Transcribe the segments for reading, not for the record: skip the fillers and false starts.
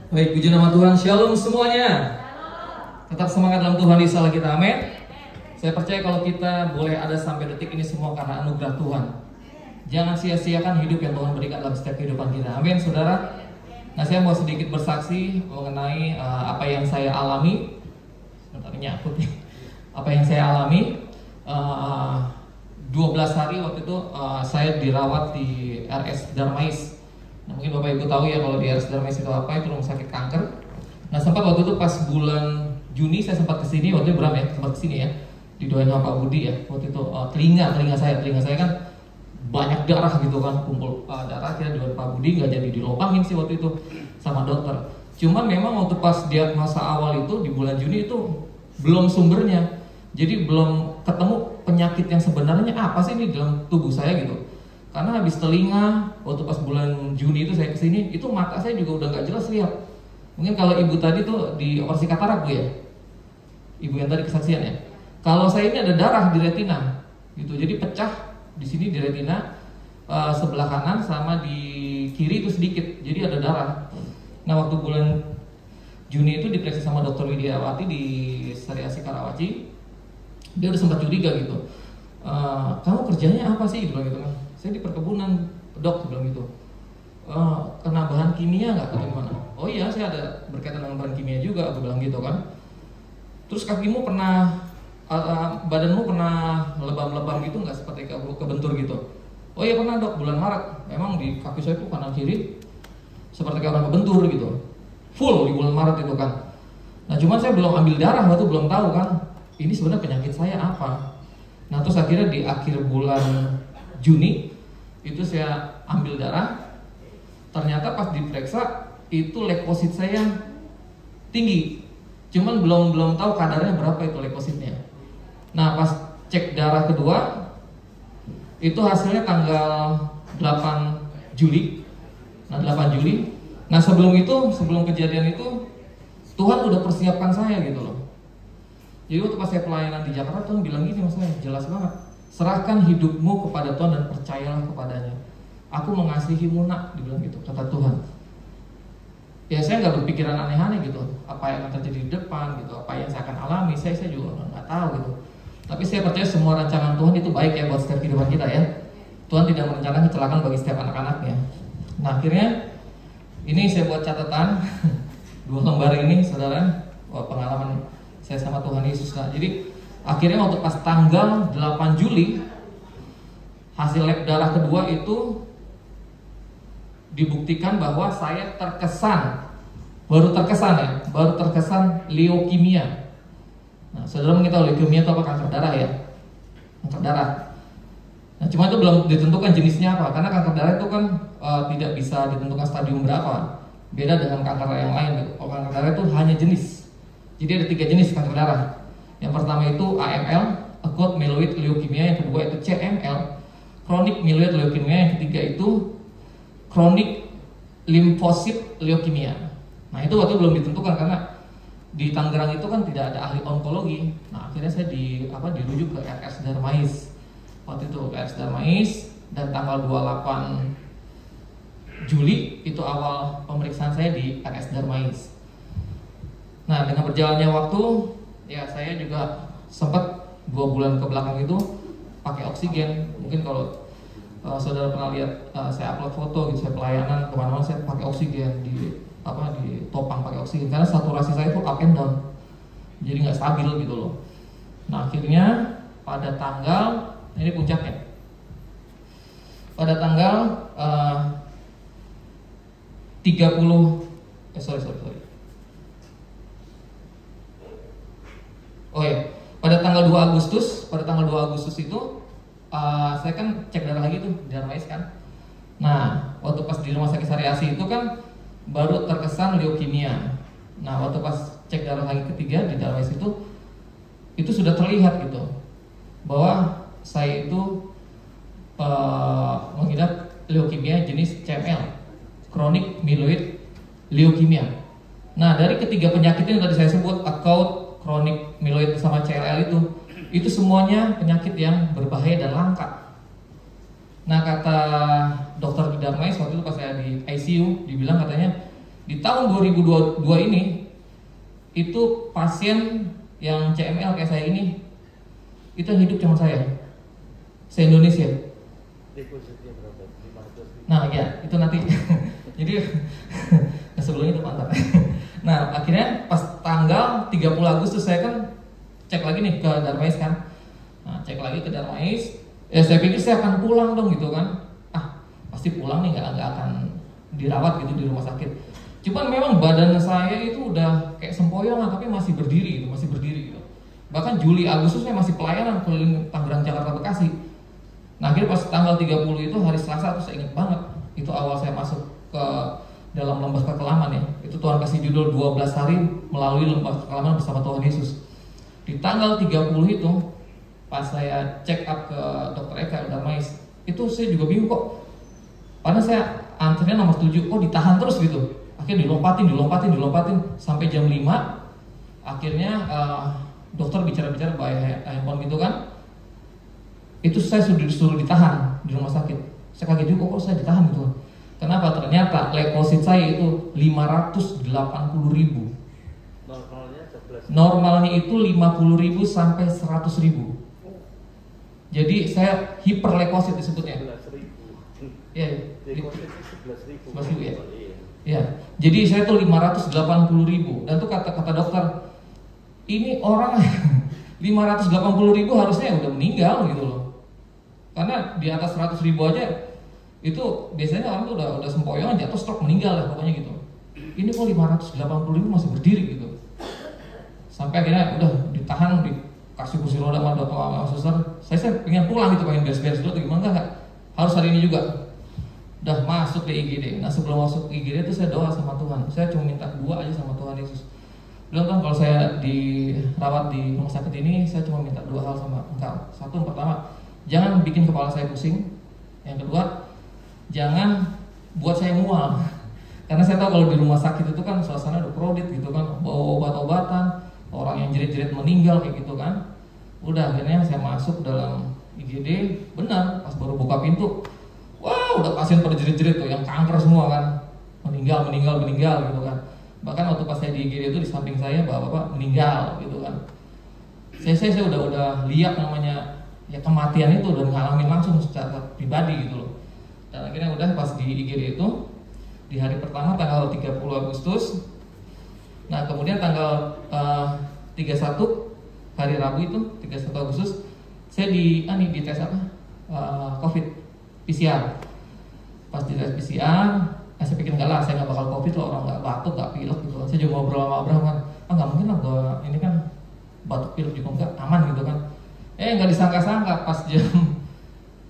Baik, puji nama Tuhan. Shalom semuanya. Tetap semangat dalam Tuhan di salah kita, amin. Saya percaya kalau kita boleh ada sampai detik ini semua karena anugerah Tuhan. Jangan sia-siakan hidup yang Tuhan berikan dalam setiap kehidupan kita, amin saudara. Nah, saya mau sedikit bersaksi mengenai apa yang saya alami. Sebentar, nyakut nih. Apa yang saya alami 12 hari waktu itu saya dirawat di RS Darmais. Nah, mungkin Bapak Ibu tahu ya kalau di RS Darmais itu apa, itu rumah sakit kanker. Nah, sempat waktu itu pas bulan Juni saya sempat kesini, waktu itu Bram ya, sempat kesini ya, didoain sama Pak Budi ya. Waktu itu telinga saya kan banyak darah gitu kan, kumpul darah, kira doain Pak Budi, nggak jadi dilopangin sih waktu itu sama dokter. Cuman memang waktu pas diagnosa awal itu di bulan Juni itu belum sumbernya, jadi belum ketemu penyakit yang sebenarnya apa sih ini dalam tubuh saya gitu. Karena habis telinga, waktu pas bulan Juni itu saya kesini, itu mata saya juga udah nggak jelas lihat. Mungkin kalau ibu tadi tuh di operasi katarak Bu ya, ibu yang tadi kesaksian ya. Kalau saya ini ada darah di retina, gitu. Jadi pecah di sini di retina sebelah kanan sama di kiri itu sedikit, jadi ada darah. Nah, waktu bulan Juni itu diperiksa sama Dokter Widiawati di Sariasi Karawaci, dia udah sempat curiga gitu. Kamu kerjanya apa sih? Bilang gitu kan. Saya di perkebunan, Dok, bilang gitu. Kena bahan kimia nggak atau gimana? Oh iya, saya ada berkaitan dengan bahan kimia juga, aku bilang gitu kan. Terus kakimu pernah, badanmu pernah lebam-lebam gitu nggak, seperti kebentur gitu? Oh iya pernah Dok, bulan Maret. Memang di kaki saya tuh kanan kiri seperti kayak orang kebentur gitu, full di bulan Maret itu kan. Nah, cuman saya belum ambil darah, waktu belum tahu kan ini sebenarnya penyakit saya apa. Nah, terus akhirnya di akhir bulan Juni itu saya ambil darah. Ternyata pas diperiksa itu leukosit saya tinggi. Cuman belum tahu kadarnya berapa itu leukositnya. Nah, pas cek darah kedua itu hasilnya tanggal 8 Juli. Nah, 8 Juli. Nah, sebelum kejadian itu Tuhan udah persiapkan saya gitu loh. Jadi waktu pas saya pelayanan di Jakarta, Tuhan bilang gini sama saya, jelas banget. Serahkan hidupmu kepada Tuhan dan percayalah kepadanya. Aku mengasihimu nak, dibilang gitu, kata Tuhan. Ya, saya nggak berpikiran aneh-aneh gitu, apa yang akan terjadi di depan gitu, apa yang saya akan alami, saya juga nggak tahu gitu. Tapi saya percaya semua rancangan Tuhan itu baik ya buat setiap kehidupan kita ya. Tuhan tidak merencanakan kecelakaan bagi setiap anak-anaknya. Nah, akhirnya ini saya buat catatan 2 lembar ini, saudara, pengalaman saya sama Tuhan Yesus. Nah, jadi akhirnya waktu pas tanggal 8 Juli hasil lab darah kedua itu dibuktikan bahwa saya baru terkesan leukemia. Nah, saudara mungkin tahu leukemia itu apa? Kanker darah ya, kanker darah. Nah, cuma itu belum ditentukan jenisnya apa, karena kanker darah itu kan tidak bisa ditentukan stadium berapa. Beda dengan kanker yang lain gitu. Kalau kanker darah itu hanya jenis. Jadi ada 3 jenis kanker darah. Yang pertama itu AML, acute myeloid leukemia. Yang kedua itu CML, chronic myeloid leukemia. Yang ketiga itu chronic lymphocyte leukemia. Nah, itu waktu belum ditentukan karena di Tangerang itu kan tidak ada ahli onkologi. Nah, akhirnya saya dirujuk ke RS Darmais. Waktu itu RS Darmais, dan tanggal 28 Juli itu awal pemeriksaan saya di RS Darmais. Nah, dengan berjalannya waktu, ya saya juga sempat 2 bulan ke belakang itu pakai oksigen. Mungkin kalau saudara pernah lihat saya upload foto gitu, saya pelayanan kemana-mana saya pakai oksigen, ditopang pakai oksigen karena saturasi saya itu up and down, jadi nggak stabil gitu loh. Nah, akhirnya pada tanggal, ini puncaknya, pada tanggal 30 sorry. Oh ya, pada tanggal 2 Agustus itu saya kan cek darah lagi tuh di Darmais kan. Nah, waktu pas di rumah sakit Sariasi itu kan baru terkesan leukemia. Nah, waktu pas cek darah lagi ketiga di Darmais itu sudah terlihat gitu bahwa saya itu mengidap leukemia jenis CML, chronic myeloid leukemia. Nah, dari ketiga penyakit yang tadi saya sebut, acute, chronic myeloid sama CLL itu semuanya penyakit yang berbahaya dan langka. Nah, kata dokter di Darmais waktu itu pas saya di ICU, dibilang katanya Di tahun 2022 ini itu pasien yang CML kayak saya ini itu yang hidup cuma saya se-Indonesia. Depositnya berapa? 500. Nah ya itu nanti jadi sebelumnya itu mantap. Nah akhirnya pas tanggal 30 Agustus saya kan cek lagi nih ke Darmais kan. Nah cek lagi ke Darmais, ya saya pikir saya akan pulang dong gitu kan. Pasti pulang nih, nggak akan dirawat gitu di rumah sakit. Cuman memang badan saya itu udah kayak sempoyongan tapi masih berdiri gitu. Bahkan Juli Agustus saya masih pelayanan keliling Tangerang, Jakarta, Bekasi. Nah akhirnya pas tanggal 30 itu hari Selasa tuh saya ingat banget, itu awal saya masuk ke dalam lembah kekelaman ya. Itu Tuhan kasih judul 12 hari melalui lembah kekelaman bersama Tuhan Yesus. Di tanggal 30 itu pas saya check up ke dokter Eka Darmais, itu saya juga bingung kok. Padahal saya antrinya nomor 7, kok ditahan terus gitu. Akhirnya dilompatin sampai jam 5. Akhirnya dokter bicara-bicara by handphone gitu kan. Itu saya sudah disuruh ditahan di rumah sakit. Saya kaget juga kok saya ditahan gitu. Kenapa? Ternyata leukosit saya itu 580.000. Normalnya 11. Normalnya itu 50.000 sampai 100.000. Jadi saya hiperleukosit disebutnya. 11.000. Ya, Depositnya 11.000. 11.000 ya. Iya. Ya, jadi saya tuh 580.000 dan tuh kata dokter, ini orang 580.000 harusnya udah meninggal gitu loh. Karena di atas 100.000 aja itu biasanya orang tuh udah sempoyongan jatuh stroke meninggal lah pokoknya gitu. Ini kok 580.000 masih berdiri gitu. Sampai akhirnya udah ditahan, dikasih kursi roda sama dokter sama suster. Saya pengen pulang gitu, pengen beres-beres dulu atau gimana enggak. Harus hari ini juga. Udah masuk ke IGD. Nah sebelum masuk IGD itu saya doa sama Tuhan. Saya cuma minta 2 aja sama Tuhan Yesus. Bilang Tuhan, kalau saya dirawat di rumah sakit ini, saya cuma minta 2 hal sama Engkau. Satu, yang pertama, jangan bikin kepala saya pusing. Yang kedua, jangan buat saya mual. Karena saya tahu kalau di rumah sakit itu kan suasana udah crowded gitu kan, bawa obat-obatan, orang yang jerit-jerit meninggal kayak gitu kan. Udah akhirnya saya masuk dalam IGD, benar pas baru buka pintu, wah udah pasien pada jerit-jerit tuh, yang kanker semua kan, meninggal gitu kan. Bahkan waktu pas saya di IGD itu di samping saya bapak-bapak meninggal gitu kan. Saya udah lihat namanya ya kematian itu, udah ngalamin langsung secara pribadi gitu loh. Dan akhirnya udah pas di IGD itu di hari pertama tanggal 30 Agustus. Nah kemudian tanggal 31 hari Rabu itu 31 Agustus saya di tes apa? COVID PCR. Pas di tes PCR, saya pikir enggak lah, saya nggak bakal COVID loh, orang nggak batuk, nggak pilek gitu. Saya juga ngobrol sama Abraham kan, nggak mungkin lah gua ini kan batuk pilek juga enggak, aman gitu kan. Nggak disangka-sangka pas jam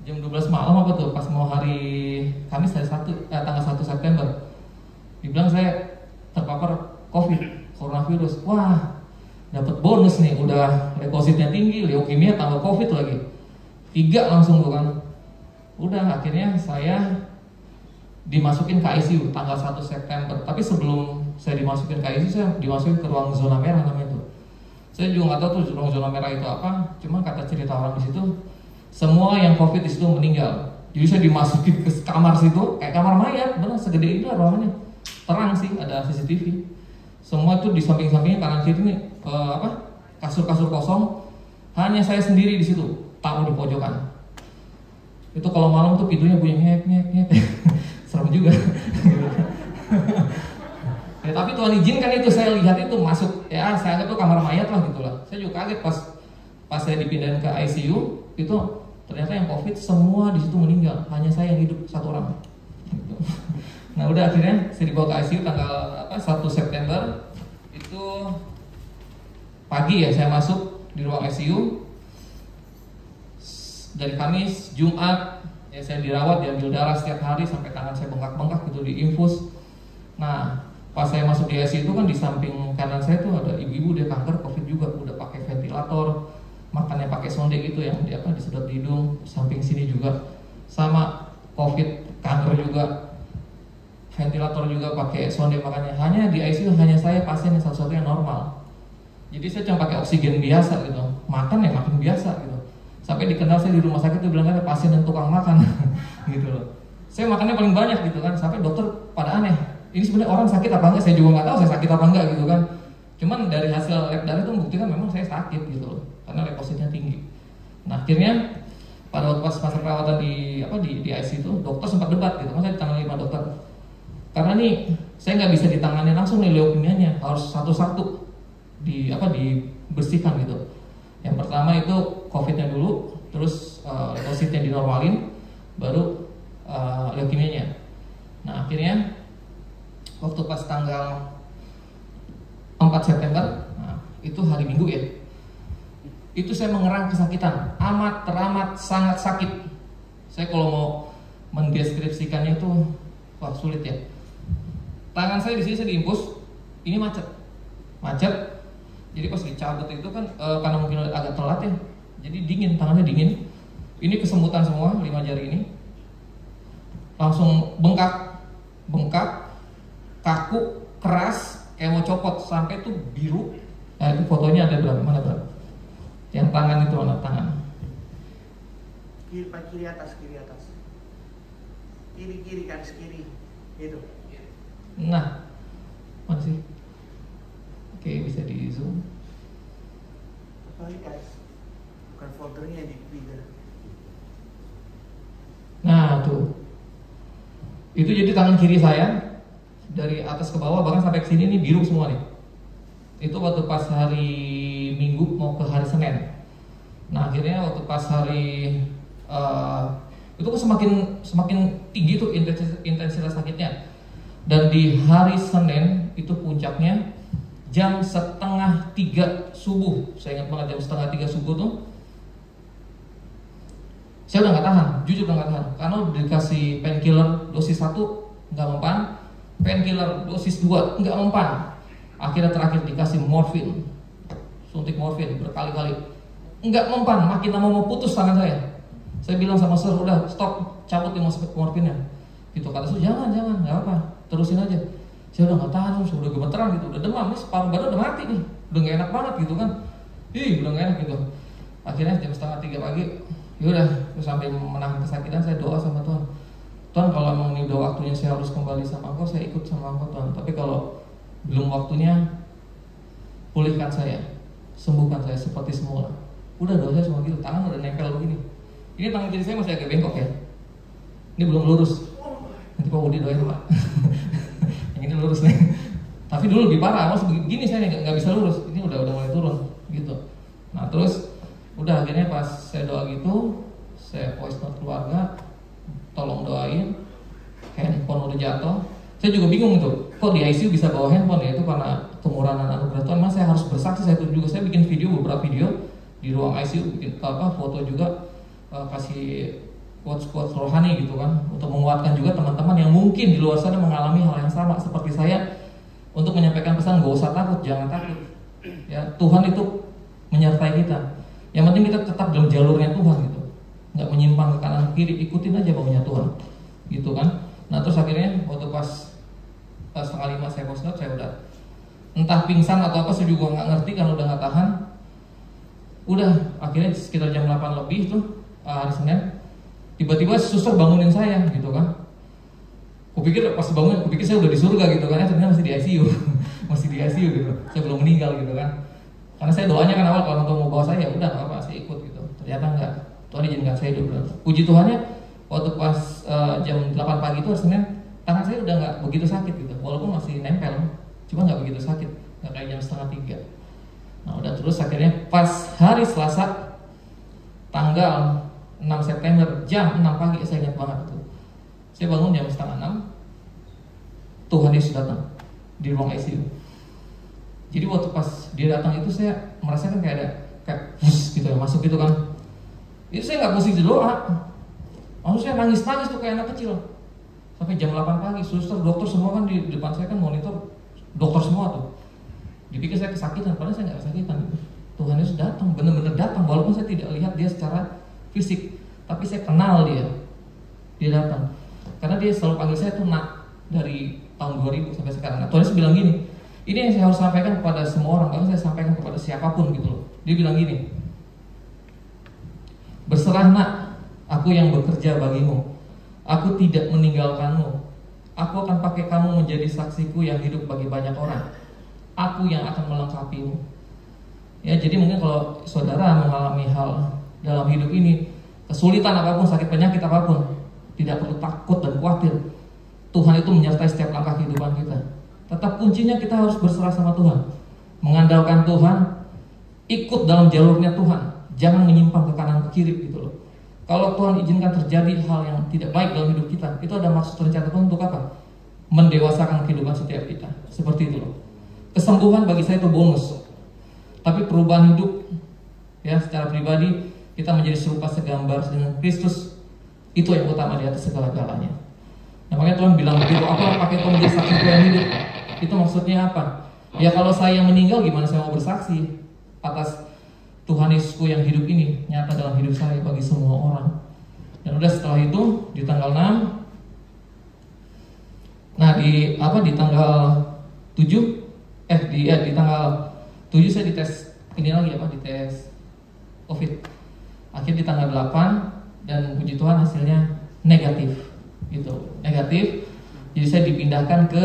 12 malam apa tuh, pas mau hari Kamis tanggal 1 September, dibilang saya terpapar COVID, coronavirus. Wah, dapat bonus nih, udah leukositnya tinggi, leukemia tambah COVID lagi, 3 langsung tuh kan. Udah akhirnya saya dimasukin ke ICU tanggal 1 September. Tapi sebelum saya dimasukin ke ICU, saya dimasukin ke ruang zona merah namanya itu. Saya juga nggak tahu tuh ruang zona merah itu apa. Cuma kata cerita orang di situ, semua yang COVID di situ meninggal. Jadi saya dimasukin ke kamar situ, kayak kamar mayat, benar segede itu ruangannya. Terang sih, ada CCTV. Semua tuh di samping-sampingnya kanan kiri nih kasur-kasur kosong. Hanya saya sendiri di situ, tahu di pojokan. Itu kalau malam tuh pintunya bunyi ngek. Serem juga. Ya, tapi Tuhan izinkan itu, saya lihat itu masuk, ya saya anggap itu kamar mayat lah gitu lah. Saya juga kaget pas saya dipindahin ke ICU, itu ternyata yang COVID semua di situ meninggal, hanya saya yang hidup 1 orang. Nah udah akhirnya saya dibawa ke ICU tanggal 1 September itu pagi ya, saya masuk di ruang ICU. Dari Kamis, Jumat ya saya dirawat, diambil darah setiap hari sampai tangan saya bengkak-bengkak gitu, diinfus. Nah pas saya masuk di ICU itu kan di samping kanan saya tuh ada ibu-ibu, dia kanker COVID juga, udah pakai ventilator, makannya pakai sonde gitu yang disedot di hidung. Samping sini juga sama COVID, kanker juga, ventilator juga pakai sonde makannya. Hanya di ICU hanya saya pasien yang satu-satunya normal. Jadi saya cuma pakai oksigen biasa gitu, makan ya makan biasa gitu. Sampai dikenal saya di rumah sakit tuh bilang ada pasien yang tukang makan gitu loh. Saya makannya paling banyak gitu kan, sampai dokter pada aneh. ini sebenarnya orang sakit apa enggak, saya juga nggak tahu saya sakit apa enggak gitu kan. Cuman dari hasil lab darah itu membuktikan memang saya sakit gitu loh, karena leukositnya tinggi. Nah akhirnya pada waktu pas masa perawatan di ICU itu dokter sempat debat gitu, kan saya ditangani 5 dokter. Karena nih saya nggak bisa ditangani langsung nih leukemianya, harus satu-satu dibersihkan gitu. Yang pertama itu COVID-nya dulu, terus leukositnya dinormalin, baru leukemianya. Nah akhirnya waktu pas tanggal 4 September, nah, itu hari Minggu ya, itu saya mengerang kesakitan, amat teramat sangat sakit. Saya kalau mau mendeskripsikannya itu wah sulit ya. Tangan saya di sini saya diimpus, ini macet. Jadi pas dicabut itu kan karena mungkin agak telat ya, jadi dingin, tangannya dingin. Ini kesemutan semua 5 jari ini, langsung bengkak, kaku, keras, kayak mau copot sampai tuh biru. Nah itu fotonya ada berapa? Mana berapa? Yang tangan itu mana tangan? Kiri atas, kiri kanan kiri itu. Nah, mana sih? Oke, bisa di zoom. Apa ini guys? Bukan foldernya di bigger. Nah tuh, itu jadi tangan kiri saya dari atas ke bawah bahkan sampai ke sini ini biru semua nih. Itu waktu pas hari Minggu mau ke hari Senin. Nah akhirnya waktu pas hari itu kok semakin tinggi tuh intensitas sakitnya. Dan di hari Senin itu puncaknya jam 2:30 subuh. Saya ingat banget jam 2:30 subuh tuh. Saya udah nggak tahan, jujur udah nggak tahan. Karena udah dikasih painkiller dosis 1 nggak mempan, painkiller dosis 2 nggak mempan. Akhirnya terakhir dikasih morfin, suntik morfin berkali-kali, nggak mempan. Makin lama mau putus tangan saya. Saya bilang sama Sir, udah stop, cabut nih morfinnya. Gitu kata Sir, jangan, nggak apa, terusin aja. Saya udah nggak tahan, udah gemeteran gitu, udah demam, nih separuh badan udah mati nih, udah nggak enak banget gitu kan. Udah nggak enak gitu. Akhirnya jam 2:30 pagi, yaudah, terus sampai menahan kesakitan saya doa sama Tuhan. Tuhan kalau emang ini udah waktunya saya harus kembali sama Engkau, saya ikut sama Engkau Tuhan. Tapi kalau belum waktunya, pulihkan saya, sembuhkan saya seperti semula. Udah doa saya semua gitu, tangan udah nempel begini. Ini tangan kiri saya masih agak bengkok ya. Ini belum lurus. Nanti Pak Budi doain Pak. Yang ini lurus nih. Tapi dulu lebih parah, harus begini saya nggak bisa lurus. Ini udah mulai turun gitu. Nah terus udah akhirnya pas saya doa gitu, saya voice note keluarga, tolong doain. Handphone udah jatuh. Saya juga bingung tuh, kok di ICU bisa bawa handphone ya? Itu karena kemurahan anugerah Tuhan. Mas saya harus bersaksi, saya juga saya bikin beberapa video di ruang ICU, bikin foto juga, kasih quotes rohani gitu kan, untuk menguatkan juga teman-teman yang mungkin di luar sana mengalami hal yang sama seperti saya, untuk menyampaikan pesan gak usah takut, jangan takut. Ya Tuhan itu menyertai kita. Yang penting kita tetap dalam jalurnya Tuhan gitu, nggak menyimpang ke kanan kiri, ikutin aja maunya Tuhan, gitu kan. Nah terus akhirnya waktu pas 4:30 saya post note, saya udah entah pingsan atau apa, saya juga nggak ngerti kan, udah nggak tahan. Udah akhirnya sekitar jam 8 lebih tuh hari Senin, tiba-tiba suster bangunin saya gitu kan. Kupikir pas bangun, kupikir saya udah di surga gitu kan, ternyata masih di ICU, masih di ICU gitu. Saya belum meninggal gitu kan. Karena saya doanya kan awal kalau mau bawa saya, udah nggak apa, saya ikut gitu. Ternyata enggak, Tuhan izinkan saya hidup. Puji Tuhannya, waktu pas jam 8 pagi itu hari Senin, tangan saya udah nggak begitu sakit gitu, walaupun masih nempel, cuma nggak begitu sakit, nggak kayak jam 2:30. Nah udah terus akhirnya pas hari Selasa tanggal 6 September jam 6 pagi, saya ingat banget itu. Saya bangun jam 5:30, Tuhan Yesus datang di ruang ICU. Jadi waktu pas dia datang itu saya merasakan kayak gitu ya, masuk gitu kan. Itu saya nggak pusing doa, langsung saya nangis tuh kayak anak kecil. Sampai jam 8 pagi, suster, dokter semua kan di depan saya kan monitor, dokter semua tuh. Dipikir saya kesakitan, padahal saya nggak kesakitan. Tuhan Yesus datang, benar-benar datang, walaupun saya tidak lihat dia secara fisik, tapi saya kenal dia. Dia datang, karena dia selalu panggil saya tuh Nak, dari tahun 2000 sampai sekarang. Nah, Tuhan Yesus bilang gini, ini yang saya harus sampaikan kepada semua orang, bahkan saya sampaikan kepada siapapun gitu loh. Dia bilang gini, berserah Nak, aku yang bekerja bagimu, aku tidak meninggalkanmu, Aku akan pakai kamu menjadi saksiku yang hidup bagi banyak orang. Aku yang akan melengkapimu. Ya, jadi mungkin kalau saudara mengalami hal dalam hidup ini, kesulitan apapun, sakit penyakit apapun, tidak perlu takut dan khawatir. Tuhan itu menyertai setiap langkah kehidupan kita. Tetap kuncinya kita harus berserah sama Tuhan, mengandalkan Tuhan, ikut dalam jalurnya Tuhan, jangan menyimpang ke kanan ke kiri gitu loh. Kalau Tuhan izinkan terjadi hal yang tidak baik dalam hidup kita, itu ada maksud rencana Tuhan untuk apa? Mendewasakan kehidupan setiap kita. Seperti itu loh. Kesembuhan bagi saya itu bonus. Tapi perubahan hidup, ya secara pribadi kita menjadi serupa segambar dengan Kristus, itu yang utama di atas segala-galanya. Nah, makanya Tuhan bilang begitu, aku akan pakai kau menjadi saksiku yang hidup. Itu maksudnya apa? Ya kalau saya yang meninggal, gimana saya mau bersaksi atas Tuhan Yesusku yang hidup ini nyata dalam hidup saya bagi semua orang. Dan udah setelah itu di tanggal 6, nah di tanggal 7 di tanggal 7 saya dites ini lagi dites COVID. Akhirnya di tanggal 8 dan puji Tuhan hasilnya negatif. Gitu, negatif. Jadi saya dipindahkan ke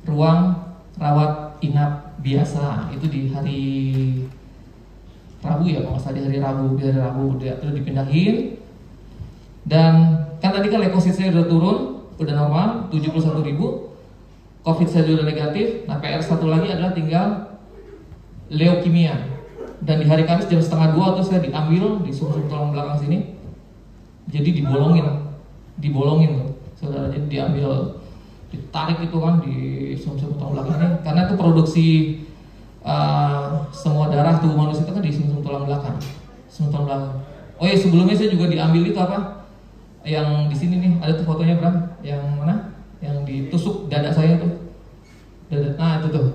ruang rawat inap biasa. Itu di hari Rabu ya, kalau nggak salah di hari Rabu dia terus dipindahin. Dan kan tadi kan leukosit saya udah turun, udah normal 71.000. Covid saya juga negatif. Nah PR satu lagi adalah tinggal leukemia. Dan di hari Kamis jam 1:30 tuh saya diambil di sumsum tulang belakang sini. Jadi dibolongin tuh, saudara. Jadi diambil, ditarik itu kan di sumsum tulang belakang ini, karena itu produksi semua darah tubuh manusia itu kan di sumsum tulang belakang. Oh iya, sebelumnya saya juga diambil itu yang di sini nih, ada tuh fotonya Bram, yang mana? Yang ditusuk dada saya tuh. Nah itu tuh.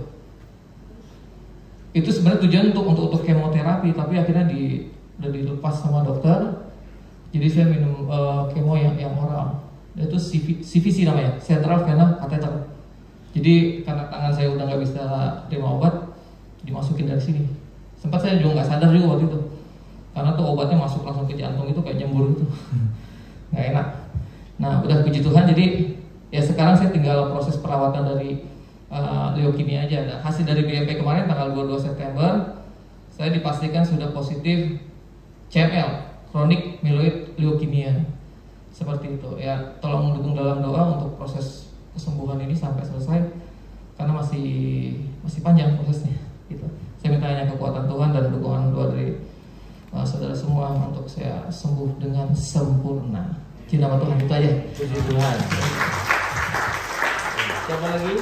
Itu sebenarnya tujuan untuk kemoterapi, tapi akhirnya udah dilepas sama dokter. Jadi saya minum kemo yang oral. Itu CVC namanya, Central Venous Catheter. Jadi karena tangan saya udah nggak bisa terima obat, dimasukin dari sini. Sempat saya juga nggak sadar juga waktu itu, karena tuh obatnya masuk langsung ke jantung, itu kayak nyembur gitu, nggak enak. Nah udah puji Tuhan, jadi ya sekarang saya tinggal proses perawatan dari leukemia aja. Nah, hasil dari BMP kemarin tanggal 22 September saya dipastikan sudah positif CML, chronic myeloid leukemia. Seperti itu ya, tolong mendukung dalam doa untuk proses kesembuhan ini sampai selesai, karena masih panjang prosesnya gitu. Saya minta hanya kekuatan Tuhan dan dukungan doa dari saudara semua untuk saya sembuh dengan sempurna. Di nama Tuhan itu aja. Puji Tuhan. Siapa lagi?